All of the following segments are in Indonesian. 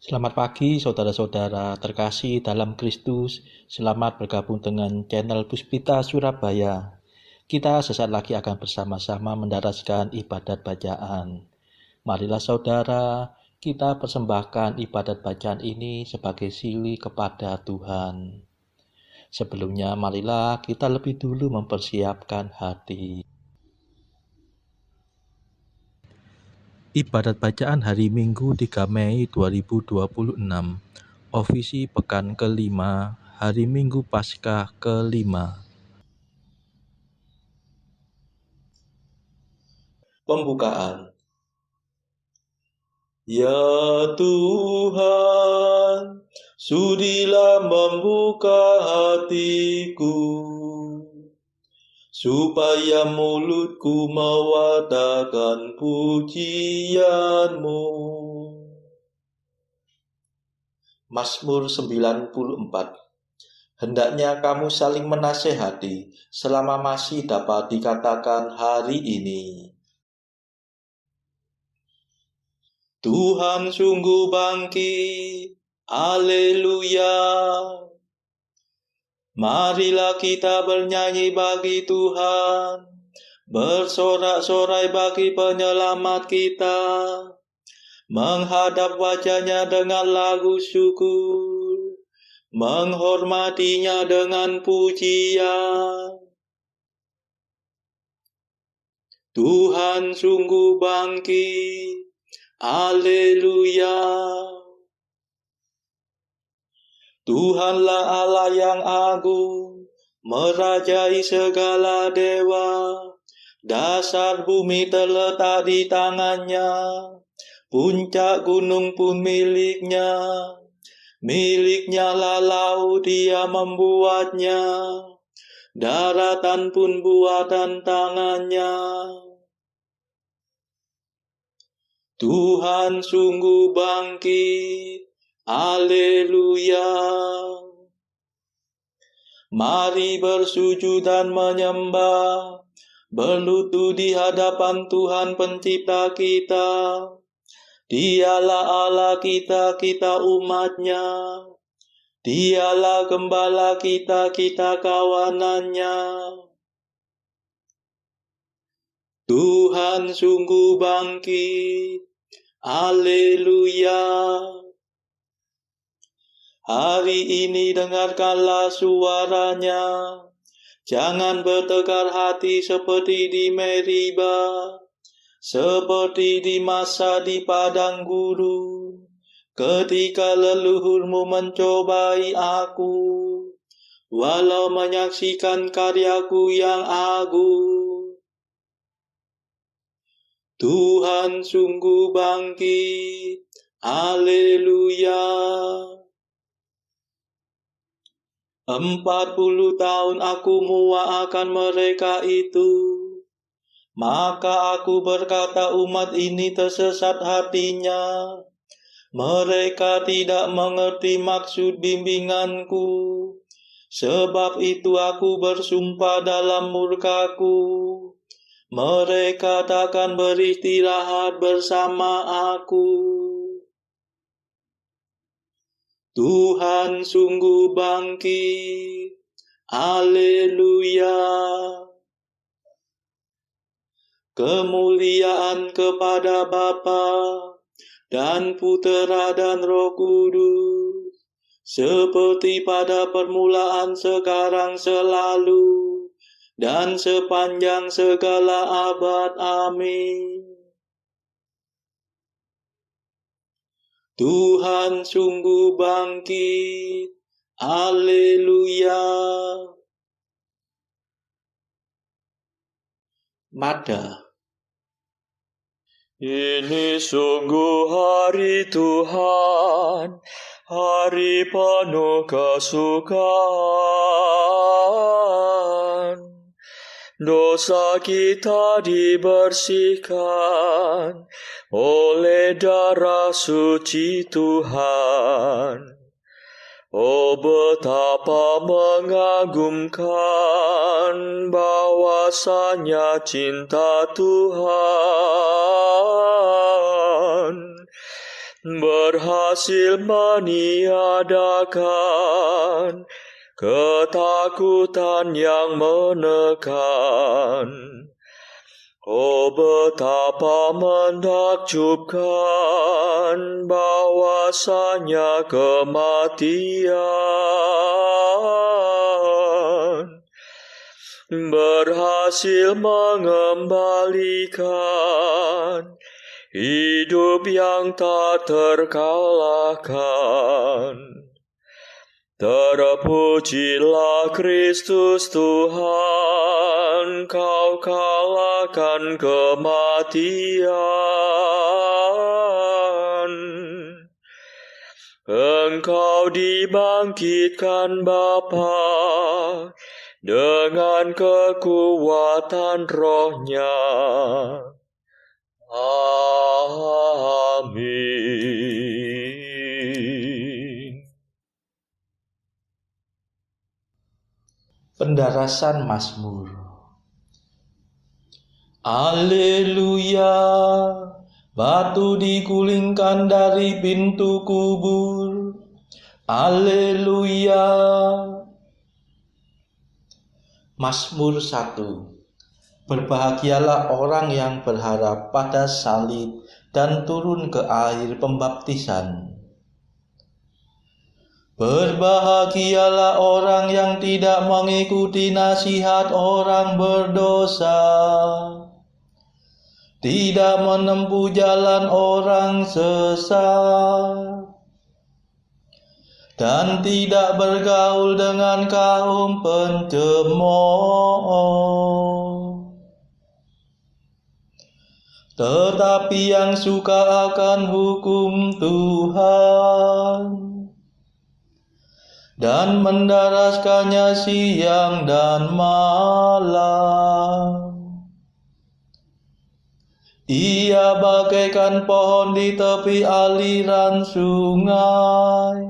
Selamat pagi saudara-saudara terkasih dalam Kristus. Selamat bergabung dengan channel Puspita Surabaya. Kita sesaat lagi akan bersama-sama mendaraskan ibadat bacaan. Marilah saudara, kita persembahkan ibadat bacaan ini sebagai sili kepada Tuhan. Sebelumnya marilah kita lebih dulu mempersiapkan hati. Ibadat bacaan hari Minggu 3 Mei 2026, Ofisi Pekan kelima, hari Minggu Paskah kelima. Pembukaan. Ya Tuhan, sudilah membuka hatiku, supaya mulutku mewartakan pujian-Mu. Mazmur 94. Hendaknya kamu saling menasehati selama masih dapat dikatakan hari ini. Tuhan sungguh bangkit, haleluya. Marilah kita bernyanyi bagi Tuhan, bersorak-sorai bagi penyelamat kita, menghadap wajah-Nya dengan lagu syukur, menghormatinya dengan pujian. Tuhan sungguh bangkit, haleluya. Tuhanlah Allah yang agung, merajai segala dewa. Dasar bumi terletak di tangan-Nya, puncak gunung pun milik-Nya. Milik-Nya lah laut, Dia membuatnya, daratan pun buatan tangan-Nya. Tuhan sungguh bangkit, haleluya. Mari bersujud dan menyembah, berlutut di hadapan Tuhan pencipta kita. Dialah Allah kita, kita umat-Nya. Dialah gembala kita, kita kawanan-Nya. Tuhan sungguh bangkit, haleluya. Hari ini dengarkanlah suara-Nya. Jangan bertegar hati seperti di Meriba, seperti di masa di padang gurun, ketika leluhurmu mencobai aku, walau menyaksikan karyaku yang agung. Tuhan sungguh bangkit, haleluya. 40 tahun aku muak akan mereka itu. Maka aku berkata, umat ini tersesat hatinya. Mereka tidak mengerti maksud bimbinganku. Sebab itu aku bersumpah dalam murkaku, mereka takkan beristirahat bersama aku. Tuhan sungguh bangkit, haleluya. Kemuliaan kepada Bapa dan Putera dan Roh Kudus, seperti pada permulaan, sekarang, selalu, dan sepanjang segala abad. Amin. Tuhan sungguh bangkit, haleluya. Mada. Ini sungguh hari Tuhan, hari penuh kesukaan. Dosa kita dibersihkan oleh darah suci Tuhan. Oh, betapa mengagumkan bahwasanya cinta Tuhan berhasil meniadakan ketakutan yang menekan. Oh, betapa menakjubkan bahwasanya kematian berhasil mengembalikan hidup yang tak terkalahkan. Terpujilah Kristus Tuhan, Kau kalahkan kematian. Engkau dibangkitkan Bapa dengan kekuatan Roh-Nya. Amin. Pendarasan Mazmur. Haleluya, batu digulingkan dari pintu kubur. Haleluya. Mazmur 1. Berbahagialah orang yang berharap pada salib dan turun ke air pembaptisan. Berbahagialah orang yang tidak mengikuti nasihat orang berdosa, tidak menempuh jalan orang sesat, dan tidak bergaul dengan kaum pencemooh. Tetapi yang suka akan hukum Tuhan dan mendaraskannya siang dan malam. Ia bagaikan pohon di tepi aliran sungai,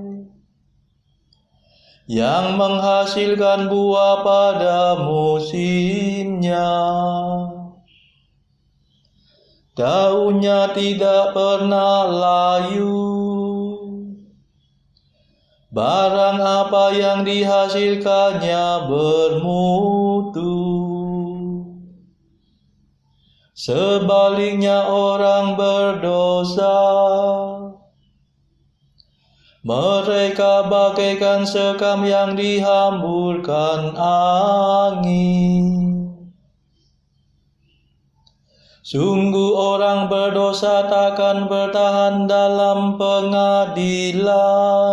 yang menghasilkan buah pada musimnya. Daunnya tidak pernah layu. Barang apa yang dihasilkannya bermutu. Sebaliknya orang berdosa, mereka bagaikan sekam yang dihamburkan angin. Sungguh orang berdosa takkan bertahan dalam pengadilan.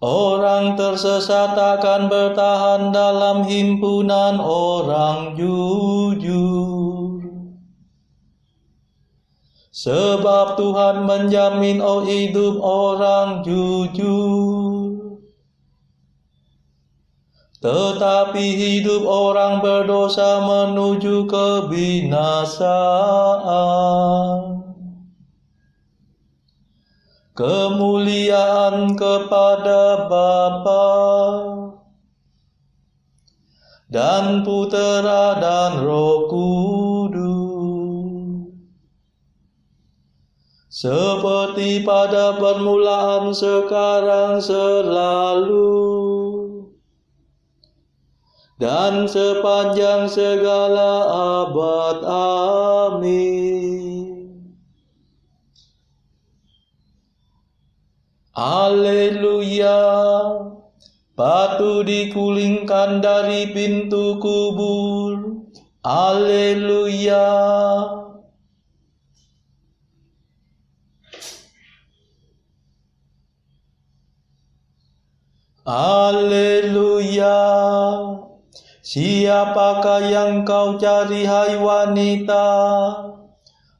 Orang tersesat akan bertahan dalam himpunan orang jujur. Sebab Tuhan menjamin hidup orang jujur, tetapi hidup orang berdosa menuju kebinasaan. Kemuliaan kepada Bapa dan Putera dan Roh Kudus, seperti pada permulaan, sekarang, selalu, dan sepanjang segala abad. Amin. Haleluya, batu digulingkan dari pintu kubur. Haleluya. Haleluya. Siapakah yang kau cari, hai wanita?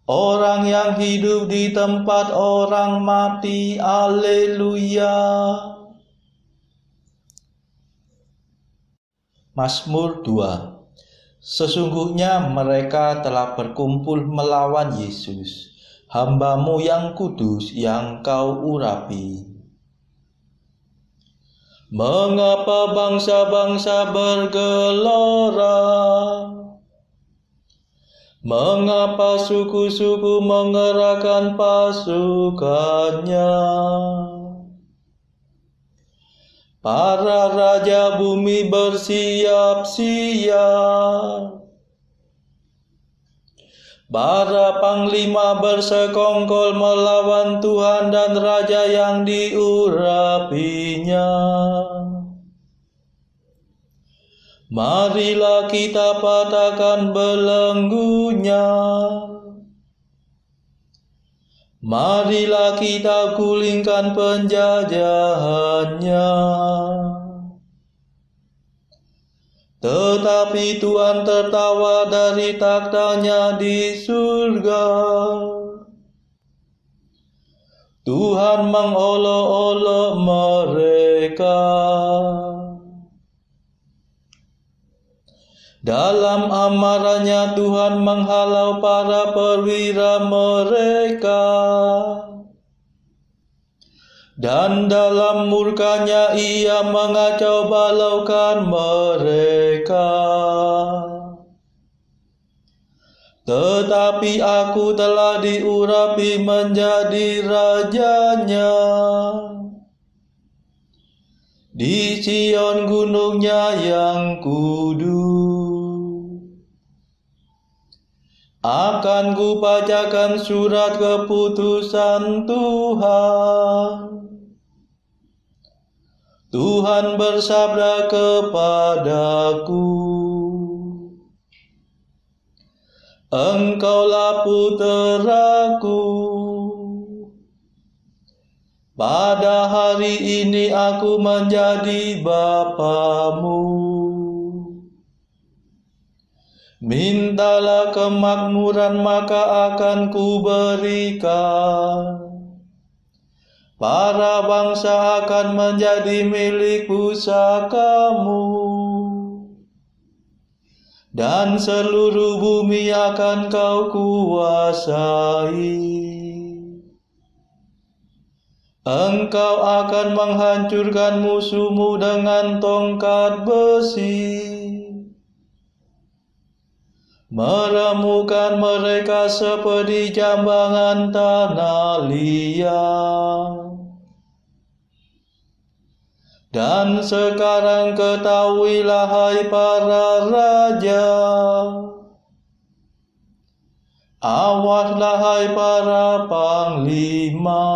Orang yang hidup di tempat orang mati. Haleluya. Mazmur 2. Sesungguhnya mereka telah berkumpul melawan Yesus, hamba-Mu yang kudus yang Kau urapi. Mengapa bangsa-bangsa bergelora? Mengapa suku-suku mengerahkan pasukannya? Para raja bumi bersiap-siap. Para panglima bersekongkol melawan Tuhan dan Raja yang diurapinya. Marilah kita patahkan belenggunya. Marilah kita gulingkan penjajahannya. Tetapi Tuhan tertawa dari takhta-Nya di surga. Tuhan mengolok-olok mereka. Dalam amarahnya Tuhan menghalau para perwira mereka. Dan dalam murkanya Ia mengacau balaukan mereka. Tetapi aku telah diurapi menjadi rajanya. Di Sion gunungnya yang kudus. Akan kubacakan surat keputusan Tuhan. Tuhan bersabda kepadaku, Engkaulah puteraku. Pada hari ini aku menjadi Bapamu. Mintalah kemakmuran maka akan kuberikan. Para bangsa akan menjadi milik pusakamu. Dan seluruh bumi akan kau kuasai. Engkau akan menghancurkan musuhmu dengan tongkat besi. Meremukkan mereka seperti jambangan tanah liat. Dan sekarang ketahuilah hai para raja. Awaslah hai para panglima.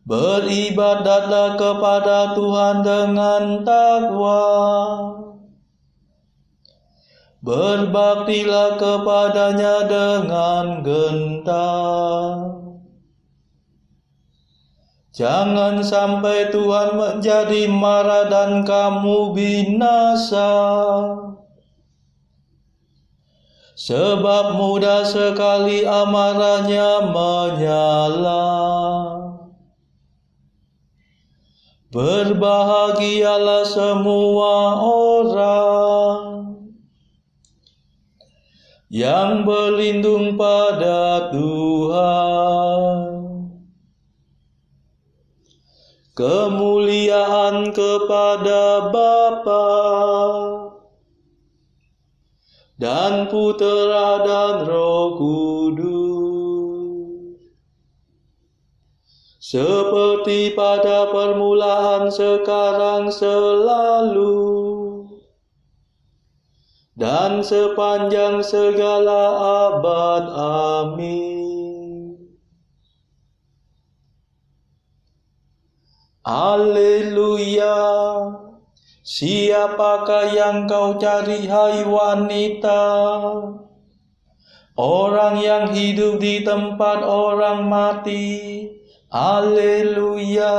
Beribadatlah kepada Tuhan dengan takwa. Berbaktilah kepadanya dengan gentar. Jangan sampai Tuhan menjadi marah dan kamu binasa. Sebab mudah sekali amarahnya menyala. Berbahagialah semua orang yang berlindung pada Tuhan. Kemuliaan kepada Bapa dan Putera dan Roh Kudus. Seperti pada permulaan, sekarang, selalu, dan sepanjang segala abad. Amin. Haleluya. Siapakah yang kau cari, hai wanita? Orang yang hidup di tempat orang mati. Haleluya.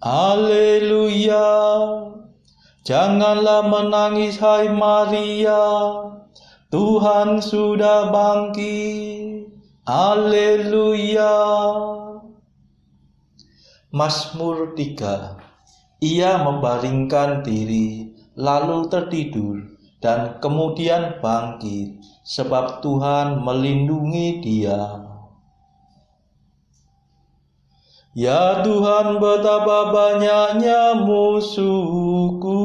Haleluya. Janganlah menangis, hai Maria. Tuhan sudah bangkit. Haleluya. Mazmur 3. Ia membaringkan diri, lalu tertidur, dan kemudian bangkit, sebab Tuhan melindungi dia. Ya Tuhan, betapa banyaknya musuhku,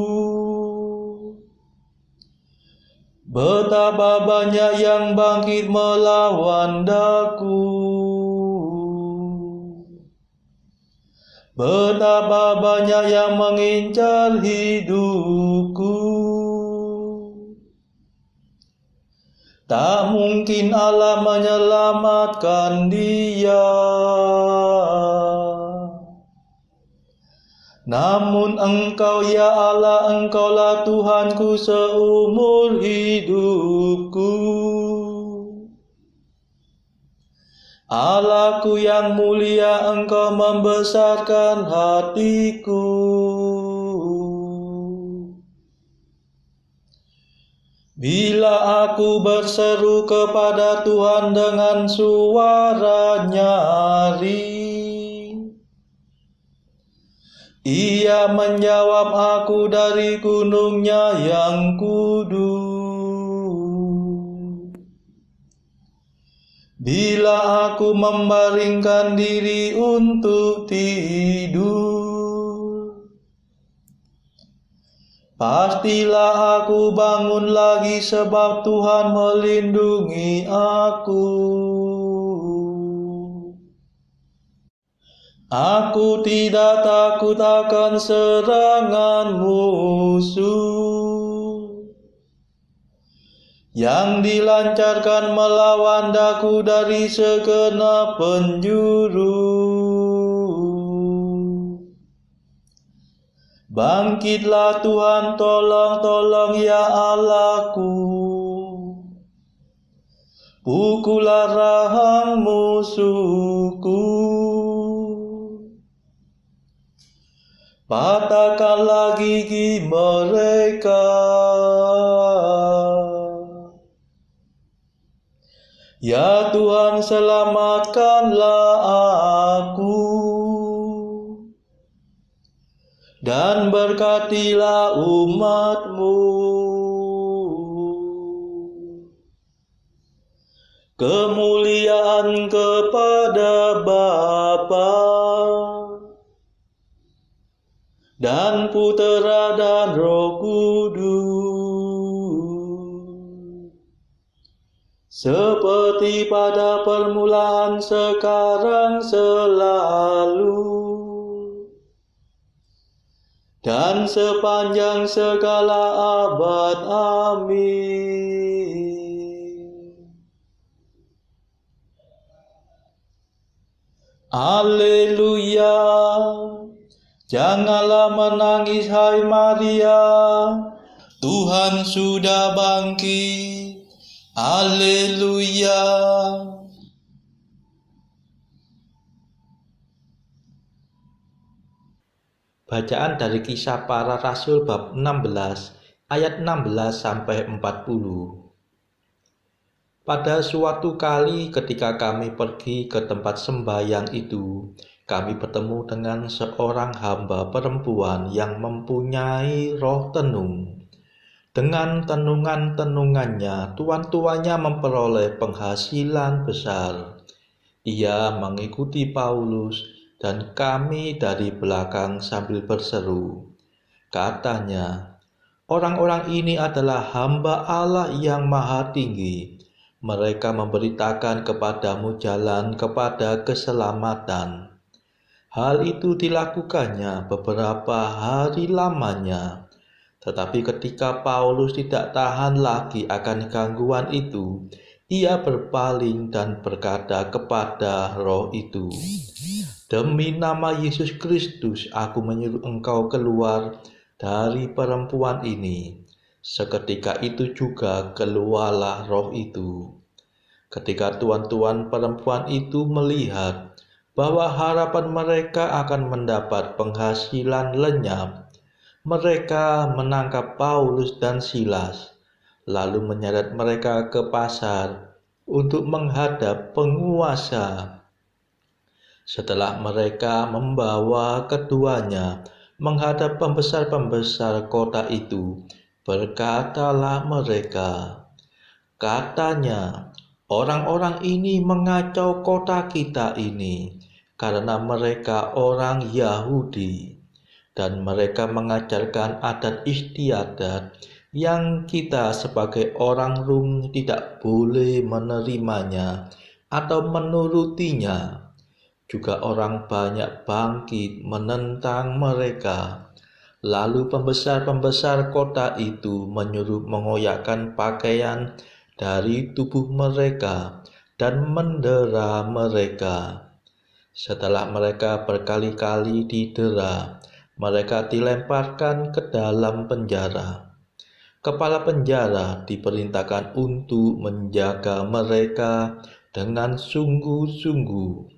betapa banyak yang bangkit melawan daku, betapa banyak yang mengincar hidupku. Tak mungkin Allah menyelamatkan dia. Namun Engkau ya Allah, Engkaulah Tuhanku seumur hidupku. Allahku yang mulia, Engkau membesarkan hatiku. Bila aku berseru kepada Tuhan dengan suara nyaring, Ia menjawab aku dari gunungnya yang kudus. Bila aku membaringkan diri untuk tidur, pastilah aku bangun lagi sebab Tuhan melindungi aku. Aku tidak takut akan serangan musuh yang dilancarkan melawan daku dari segenap penjuru. Bangkitlah Tuhan, tolong ya Allahku. Pukullah rahang musuhku. Patahkanlah gigi mereka. Ya Tuhan, selamatkanlah aku. Dan berkatilah umat-Mu. Kemuliaan kepada Bapa dan Putera dan Roh Kudus, seperti pada permulaan, sekarang, selalu, dan sepanjang segala abad. Amin. Haleluya. Janganlah menangis, hai Maria, Tuhan sudah bangkit. Haleluya. Bacaan dari Kisah Para Rasul bab 16 ayat 16 sampai 40. Pada suatu kali ketika kami pergi ke tempat sembahyang itu, kami bertemu dengan seorang hamba perempuan yang mempunyai roh tenung. Dengan tenungan-tenungannya, tuan-tuannya memperoleh penghasilan besar. Ia mengikuti Paulus dan kami dari belakang sambil berseru. Katanya, orang-orang ini adalah hamba Allah yang Maha Tinggi. Mereka memberitakan kepadamu jalan kepada keselamatan. Hal itu dilakukannya beberapa hari lamanya. Tetapi ketika Paulus tidak tahan lagi akan gangguan itu, ia berpaling dan berkata kepada roh itu, "Demi nama Yesus Kristus, aku menyuruh engkau keluar dari perempuan ini." Seketika itu juga keluarlah roh itu. Ketika tuan-tuan perempuan itu melihat bahwa harapan mereka akan mendapat penghasilan lenyap, mereka menangkap Paulus dan Silas, lalu menyeret mereka ke pasar untuk menghadap penguasa. Setelah mereka membawa keduanya menghadap pembesar-pembesar kota itu, berkatalah mereka, katanya, orang-orang ini mengacau kota kita ini. karena mereka orang Yahudi, dan mereka mengajarkan adat istiadat yang kita sebagai orang Rom tidak boleh menerimanya atau menurutinya. Juga orang banyak bangkit menentang mereka. Lalu pembesar-pembesar kota itu menyuruh mengoyakkan pakaian dari tubuh mereka dan mendera mereka. Setelah mereka berkali-kali didera, mereka dilemparkan ke dalam penjara. Kepala penjara diperintahkan untuk menjaga mereka dengan sungguh-sungguh.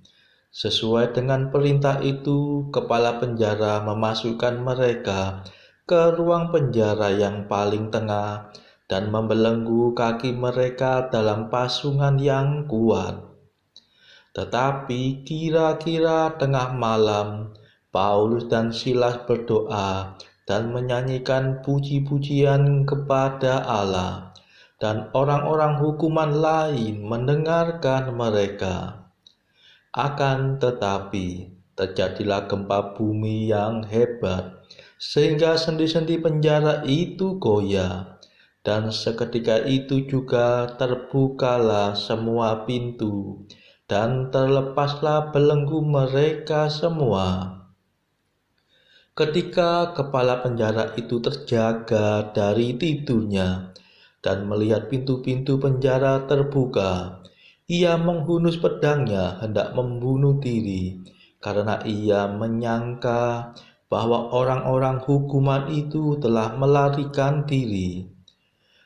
Sesuai dengan perintah itu, kepala penjara memasukkan mereka ke ruang penjara yang paling tengah dan membelenggu kaki mereka dalam pasungan yang kuat. Tetapi kira-kira tengah malam, Paulus dan Silas berdoa dan menyanyikan puji-pujian kepada Allah, dan orang-orang hukuman lain mendengarkan mereka. Akan tetapi, terjadilah gempa bumi yang hebat, sehingga sendi-sendi penjara itu goyah, dan seketika itu juga terbukalah semua pintu, dan terlepaslah belenggu mereka semua. Ketika kepala penjara itu terjaga dari tidurnya dan melihat pintu-pintu penjara terbuka, ia menghunus pedangnya hendak membunuh diri, karena ia menyangka bahwa orang-orang hukuman itu telah melarikan diri.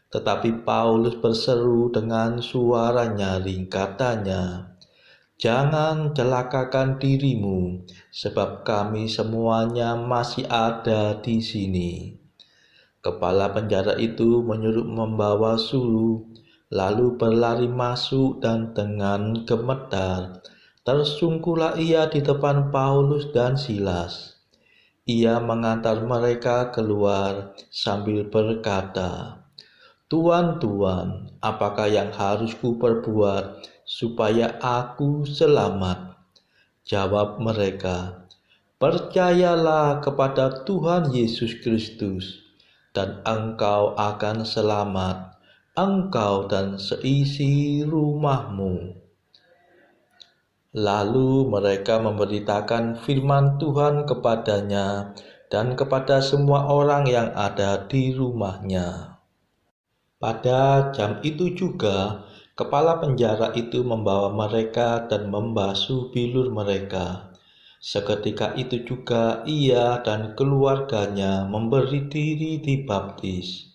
Tetapi Paulus berseru dengan suara nyaring, katanya, "Jangan celakakan dirimu, sebab kami semuanya masih ada di sini." Kepala penjara itu menyuruh membawa suluh, lalu berlari masuk dan dengan gemetar tersungkurlah ia di depan Paulus dan Silas. Ia mengantar mereka keluar sambil berkata, "Tuan, apakah yang harus kuperbuat supaya aku selamat?" Jawab mereka, "Percayalah kepada Tuhan Yesus Kristus, dan engkau akan selamat, engkau dan seisi rumahmu." Lalu mereka memberitakan firman Tuhan kepadanya dan kepada semua orang yang ada di rumahnya. Pada jam itu juga, kepala penjara itu membawa mereka dan membasuh bilur mereka. Seketika itu juga ia dan keluarganya memberi diri dibaptis.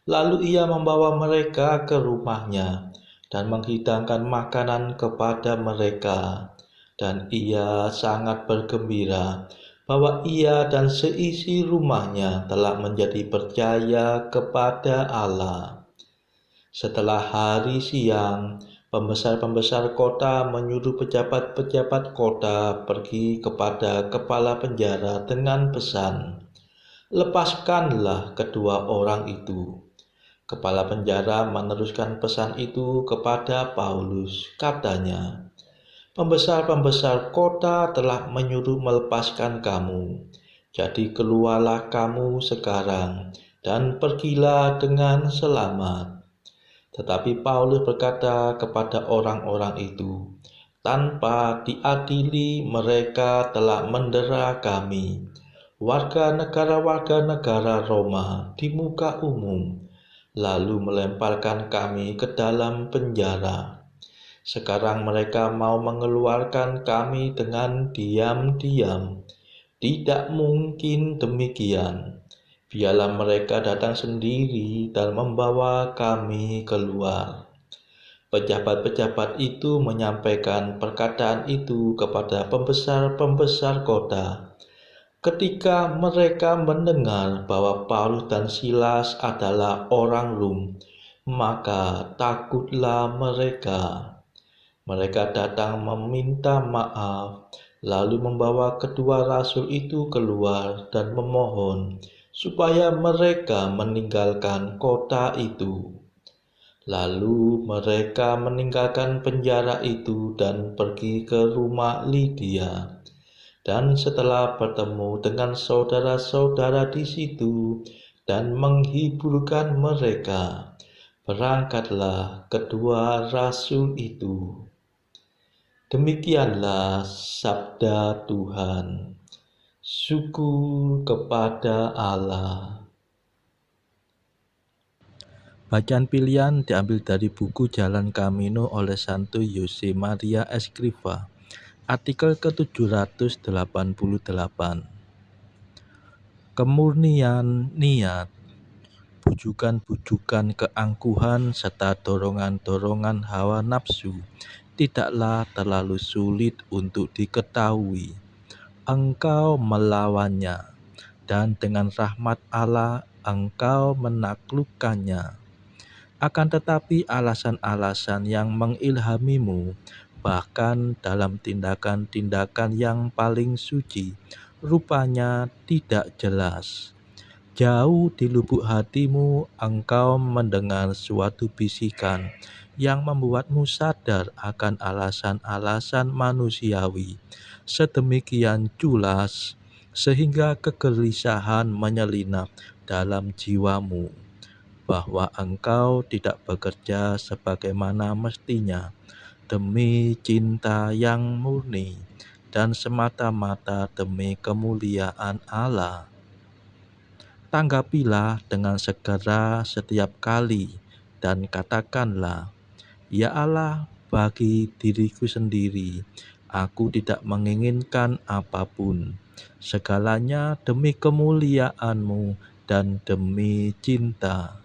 Lalu ia membawa mereka ke rumahnya dan menghidangkan makanan kepada mereka. Dan ia sangat bergembira bahwa ia dan seisi rumahnya telah menjadi percaya kepada Allah. Setelah hari siang, pembesar-pembesar kota menyuruh pejabat-pejabat kota pergi kepada kepala penjara dengan pesan, "Lepaskanlah kedua orang itu." Kepala penjara meneruskan pesan itu kepada Paulus. Katanya, "Pembesar-pembesar kota telah menyuruh melepaskan kamu. Jadi keluarlah kamu sekarang dan pergilah dengan selamat." Tetapi Paulus berkata kepada orang-orang itu, "Tanpa diadili mereka telah mendera kami, warga negara Roma, di muka umum, lalu melemparkan kami ke dalam penjara. Sekarang mereka mau mengeluarkan kami dengan diam-diam. Tidak mungkin demikian. Biarlah mereka datang sendiri dan membawa kami keluar." Pejabat-pejabat itu menyampaikan perkataan itu kepada pembesar-pembesar kota. Ketika mereka mendengar bahwa Paulus dan Silas adalah orang Rom, maka takutlah mereka. Mereka datang meminta maaf, lalu membawa kedua rasul itu keluar dan memohon supaya mereka meninggalkan kota itu. Lalu mereka meninggalkan penjara itu dan pergi ke rumah Lydia. Dan setelah bertemu dengan saudara-saudara di situ dan menghiburkan mereka, berangkatlah kedua rasul itu. Demikianlah sabda Tuhan. Syukur kepada Allah. Bacaan pilihan diambil dari buku Jalan Camino oleh Santo Jose Maria Escrivá, artikel ke-788. Kemurnian niat, bujukan-bujukan keangkuhan serta dorongan-dorongan hawa nafsu tidaklah terlalu sulit untuk diketahui. Engkau melawannya, dan dengan rahmat Allah engkau menaklukkannya. Akan tetapi alasan-alasan yang mengilhamimu, bahkan dalam tindakan-tindakan yang paling suci, rupanya tidak jelas. Jauh di lubuk hatimu engkau mendengar suatu bisikan yang membuatmu sadar akan alasan-alasan manusiawi sedemikian culas sehingga kegelisahan menyelinap dalam jiwamu, bahwa engkau tidak bekerja sebagaimana mestinya demi cinta yang murni dan semata-mata demi kemuliaan Allah. Tanggapilah dengan segera setiap kali dan katakanlah, "Ya Allah, bagi diriku sendiri, aku tidak menginginkan apapun. Segalanya demi kemuliaan-Mu dan demi cinta."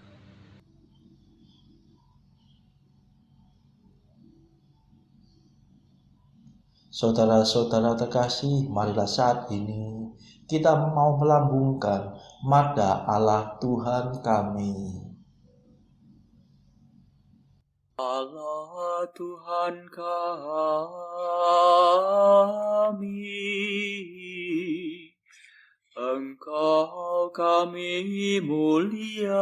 Saudara-saudara terkasih, marilah saat ini kita mau melambungkan mada Allah Tuhan kami. Allah Tuhan kami, Engkau kami muliakan,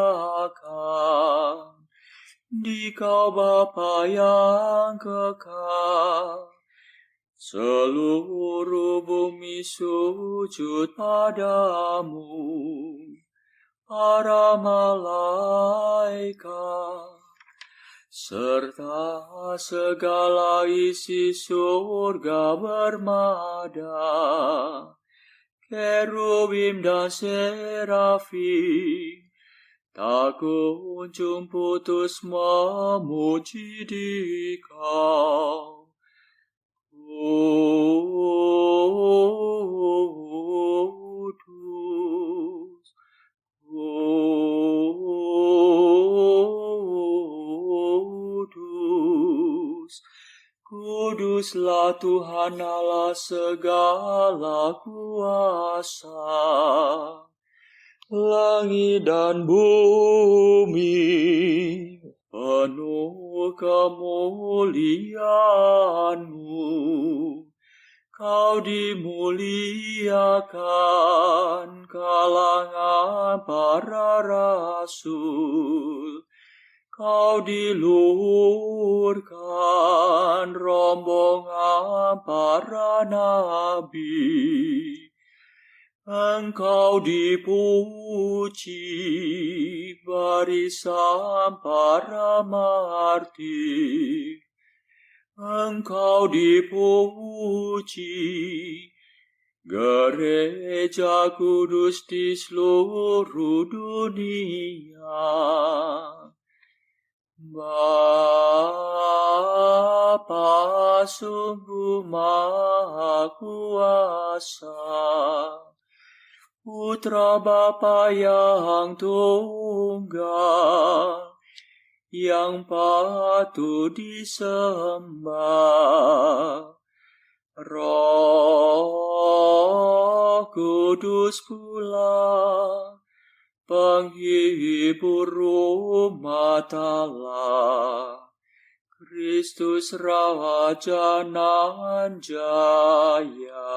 Dikau Bapa yang kekal. Seluruh bumi sujud padamu, para malaikat, serta segala isi surga bermada, kerubim dan serafim, tak kunjung putus memuji Dikau. Kudus, Kudus, Kuduslah Tuhan Allah segala kuasa. Langit dan bumi penuh kemuliaan-Mu. Kau dimuliakan kalangan para rasul. Kau diluhurkan rombongan para nabi. Engkau dipuji barisan para martir. Engkau dipuji gereja kudus di seluruh dunia. Bapa sungguh Maha Kuasa, Putra Bapa yang tunggal, yang patut disembah. Roh Kudus pula, penghibur umat Allah, Kristus Raja nan jaya.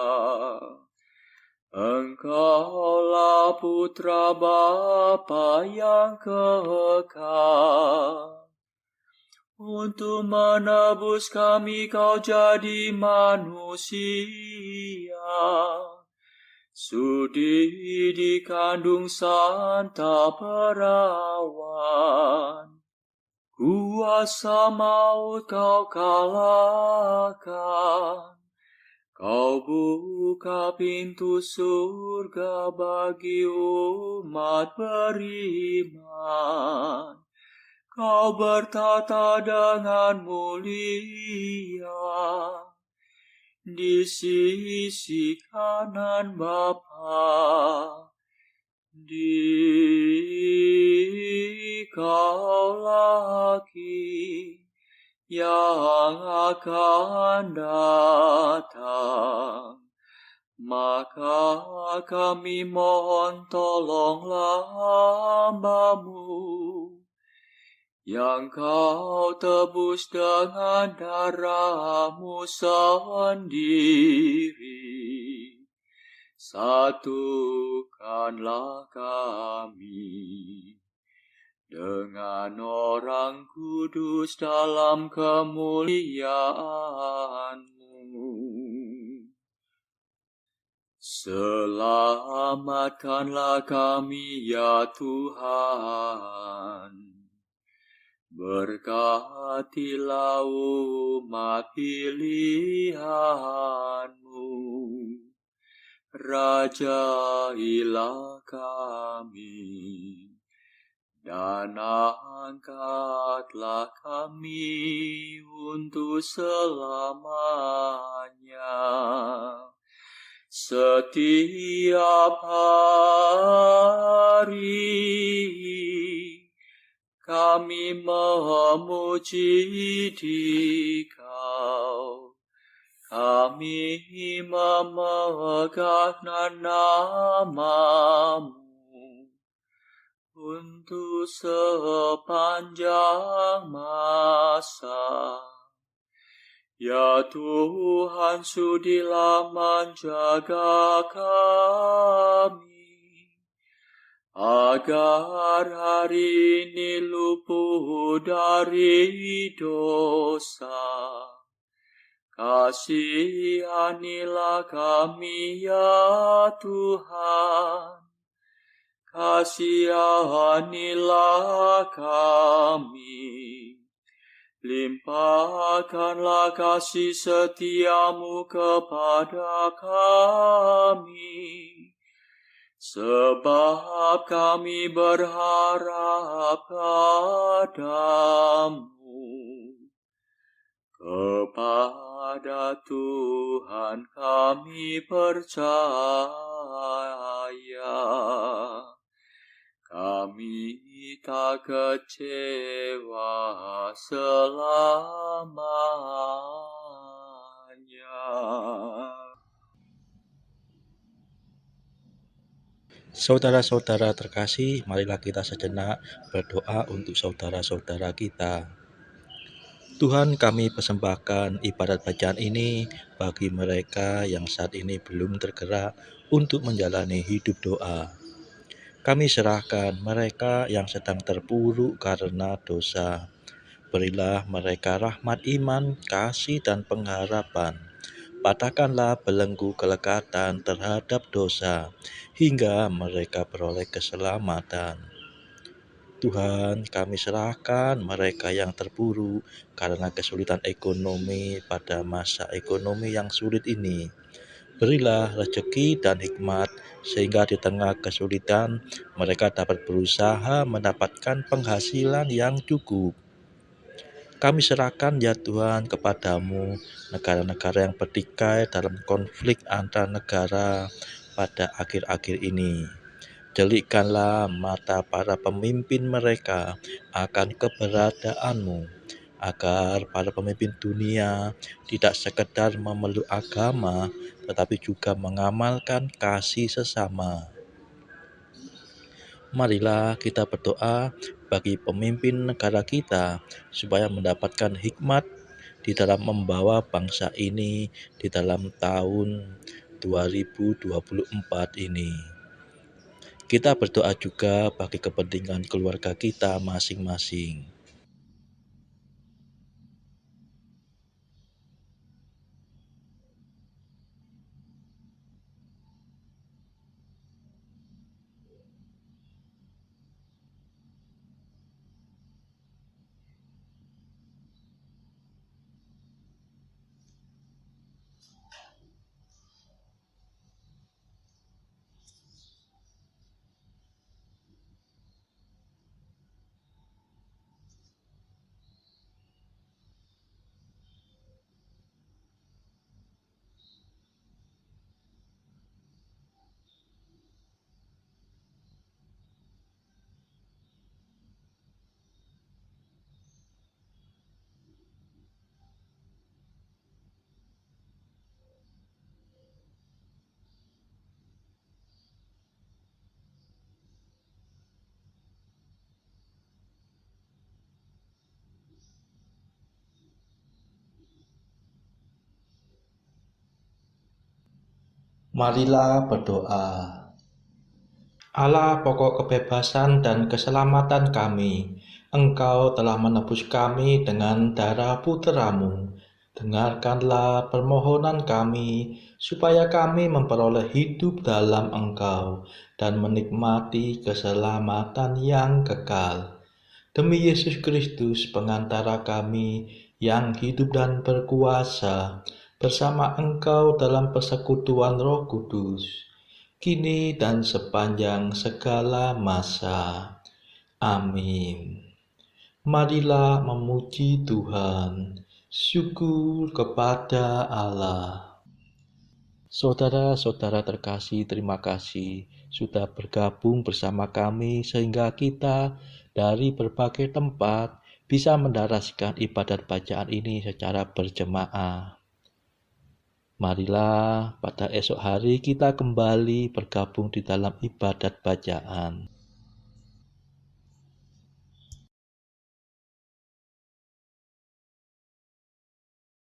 Engkaulah Putra Bapa yang kekal, Untuk menebus kami kau jadi manusia. Sudi dikandung Santa Perawan. Kuasa maut kau kalahkan. Kau buka pintu surga bagi umat beriman. Kau bertata dengan mulia di sisi kanan Bapa. Dikau lagi yang akan datang, maka kami mohon tolonglah hamba-Mu yang kau tebus dengan darah-Mu sendiri. Satukanlah kami dengan orang kudus dalam kemuliaan-Mu. Selamatkanlah kami ya Tuhan. Berkatilah umat pilihan-Mu. Rajailah kami, dan angkatlah kami untuk selamanya. Setiap hari kami memuji Dikau. Kami memegang nama-Mu untuk sepanjang masa. Ya Tuhan, sudilah menjaga kami, agar hari ini luput dari dosa. Kasihanilah kami ya Tuhan, kasihanilah kami. Limpahkanlah kasih setia-Mu kepada kami, sebab kami berharap padamu. Kepada Tuhan kami percaya, kami tak kecewa selamanya. Saudara-saudara terkasih, marilah kita sejenak berdoa untuk saudara-saudara kita. Tuhan, kami persembahkan ibadat bacaan ini bagi mereka yang saat ini belum tergerak untuk menjalani hidup doa. Kami serahkan mereka yang sedang terpuruk karena dosa. Berilah mereka rahmat iman, kasih, dan pengharapan. Patahkanlah belenggu kelekatan terhadap dosa, hingga mereka beroleh keselamatan. Tuhan, kami serahkan mereka yang terpuruk karena kesulitan ekonomi pada masa ekonomi yang sulit ini. Berilah rezeki dan hikmat, sehingga di tengah kesulitan mereka dapat berusaha mendapatkan penghasilan yang cukup. Kami serahkan ya Tuhan kepadamu negara-negara yang bertikai dalam konflik antar negara pada akhir-akhir ini. Delikkanlah mata para pemimpin mereka akan keberadaanmu, agar para pemimpin dunia tidak sekedar memeluk agama, tetapi juga mengamalkan kasih sesama. Marilah kita berdoa bagi pemimpin negara kita, supaya mendapatkan hikmat di dalam membawa bangsa ini di dalam tahun 2024 ini. Kita berdoa juga bagi kepentingan keluarga kita masing-masing. Marilah berdoa. Allah, pokok kebebasan dan keselamatan kami, Engkau telah menebus kami dengan darah putra-Mu. Dengarkanlah permohonan kami, supaya kami memperoleh hidup dalam Engkau dan menikmati keselamatan yang kekal. Demi Yesus Kristus, pengantara kami yang hidup dan berkuasa, bersama Engkau dalam persekutuan Roh Kudus, kini dan sepanjang segala masa. Amin. Marilah memuji Tuhan. Syukur kepada Allah. Saudara-saudara terkasih, terima kasih sudah bergabung bersama kami sehingga kita dari berbagai tempat bisa mendaraskan ibadat bacaan ini secara berjemaah. Marilah pada esok hari kita kembali bergabung di dalam ibadat bacaan.